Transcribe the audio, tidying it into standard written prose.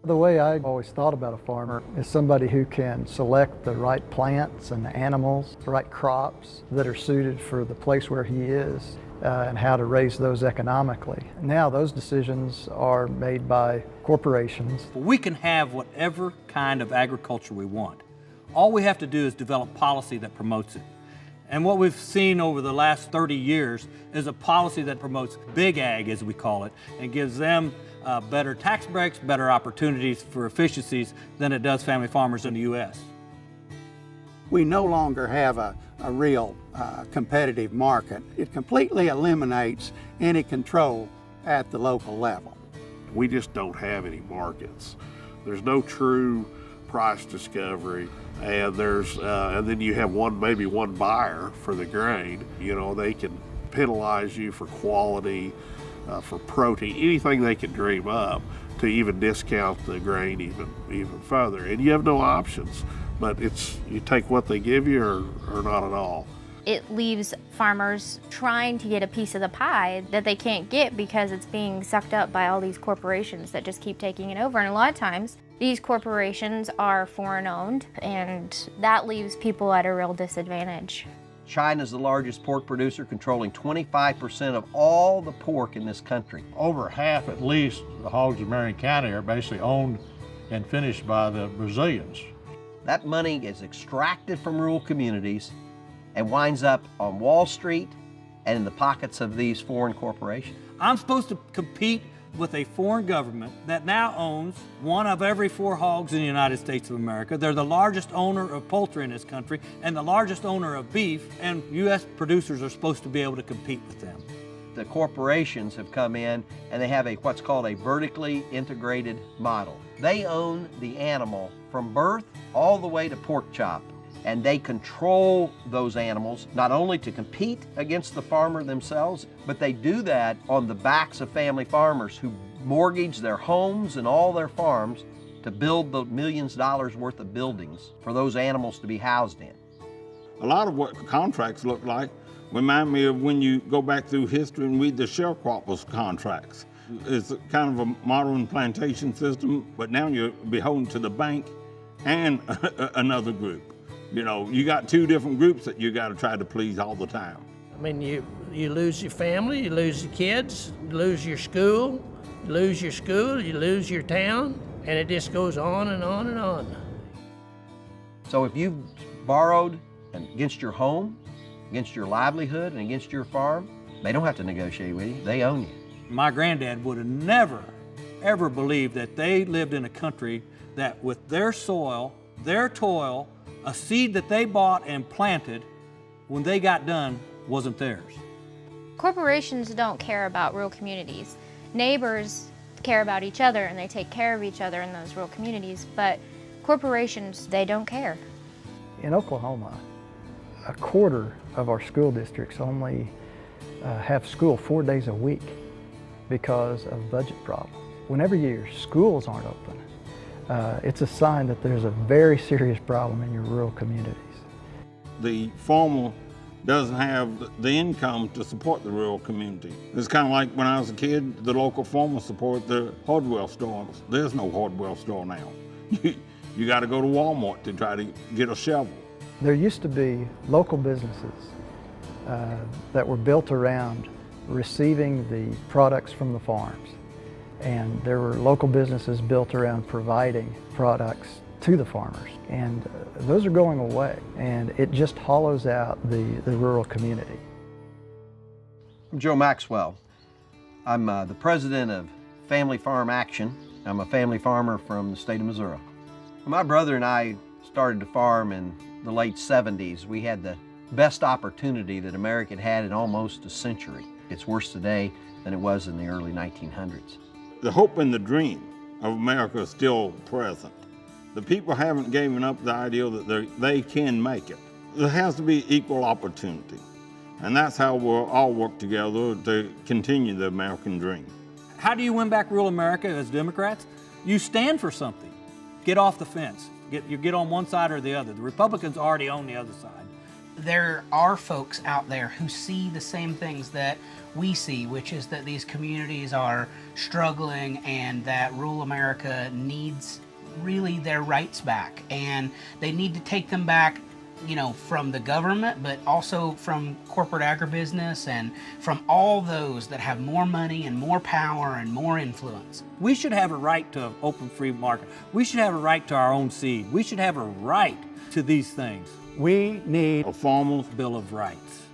The way I always thought about a farmer is somebody who can select the right plants and animals, the right crops that are suited for the place where he is, and how to raise those economically. Now those decisions are made by corporations. We can have whatever kind of agriculture we want. All we have to do is develop policy that promotes it. And what we've seen over the last 30 years is a policy that promotes big ag, as we call it, and gives them better tax breaks, better opportunities for efficiencies than it does family farmers in the U.S. We no longer have a real competitive market. It completely eliminates any control at the local level. We just don't have any markets. There's no true price discovery, and then you have maybe one buyer for the grain. You know, they can penalize you for quality, for protein, anything they can dream up to even discount the grain even further. And you have no options, but you take what they give you or not at all. It leaves farmers trying to get a piece of the pie that they can't get because it's being sucked up by all these corporations that just keep taking it over. And a lot of times, these corporations are foreign owned, and that leaves people at a real disadvantage. China is the largest pork producer, controlling 25% of all the pork in this country. Over half, at least, the hogs of Marion County are basically owned and finished by the Brazilians. That money is extracted from rural communities and winds up on Wall Street and in the pockets of these foreign corporations. I'm supposed to compete with a foreign government that now owns 1 of every 4 hogs in the United States of America. They're the largest owner of poultry in this country and the largest owner of beef, and U.S. producers are supposed to be able to compete with them. The corporations have come in and they have what's called a vertically integrated model. They own the animal from birth all the way to pork chop, and they control those animals not only to compete against the farmer themselves, but they do that on the backs of family farmers who mortgage their homes and all their farms to build the millions of dollars worth of buildings for those animals to be housed in. A lot of what contracts look like remind me of when you go back through history and read the sharecroppers contracts. It's kind of a modern plantation system, but now you're beholden to the bank and another group. You know, you got 2 different groups that you got to try to please all the time. I mean, you lose your family, you lose your kids, you lose your school, you lose your town, and it just goes on and on and on. So if you've borrowed against your home, against your livelihood, and against your farm, they don't have to negotiate with you, they own you. My granddad would have never, ever believed that they lived in a country that with their soil, their toil, a seed that they bought and planted, when they got done, wasn't theirs. Corporations don't care about rural communities. Neighbors care about each other and they take care of each other in those rural communities, but corporations, they don't care. In Oklahoma, a quarter of our school districts only have school 4 days a week because of budget problems. Whenever your schools aren't open, it's a sign that there's a very serious problem in your rural communities. The farmer doesn't have the income to support the rural community. It's kind of like when I was a kid, the local farmer supported the hardware stores. There's no hardware store now. You got to go to Walmart to try to get a shovel. There used to be local businesses that were built around receiving the products from the farms. And there were local businesses built around providing products to the farmers. And those are going away, and it just hollows out the rural community. I'm Joe Maxwell. I'm the president of Family Farm Action. I'm a family farmer from the state of Missouri. My brother and I started to farm in the late 70s. We had the best opportunity that America had in almost a century. It's worse today than it was in the early 1900s. The hope and the dream of America is still present. The people haven't given up the idea that they can make it. There has to be equal opportunity. And that's how we'll all work together to continue the American dream. How do you win back rural America as Democrats? You stand for something. Get off the fence. You get on one side or the other. The Republicans already own the other side. there are folks out there who see the same things that we see, which is that these communities are struggling and that rural America needs really their rights back, and they need to take them back, you know, from the government, but also from corporate agribusiness and from all those that have more money and more power and more influence. We should have a right to an open free market. We should have a right to our own seed. We should have a right to these things. We need A farmer's Bill of Rights.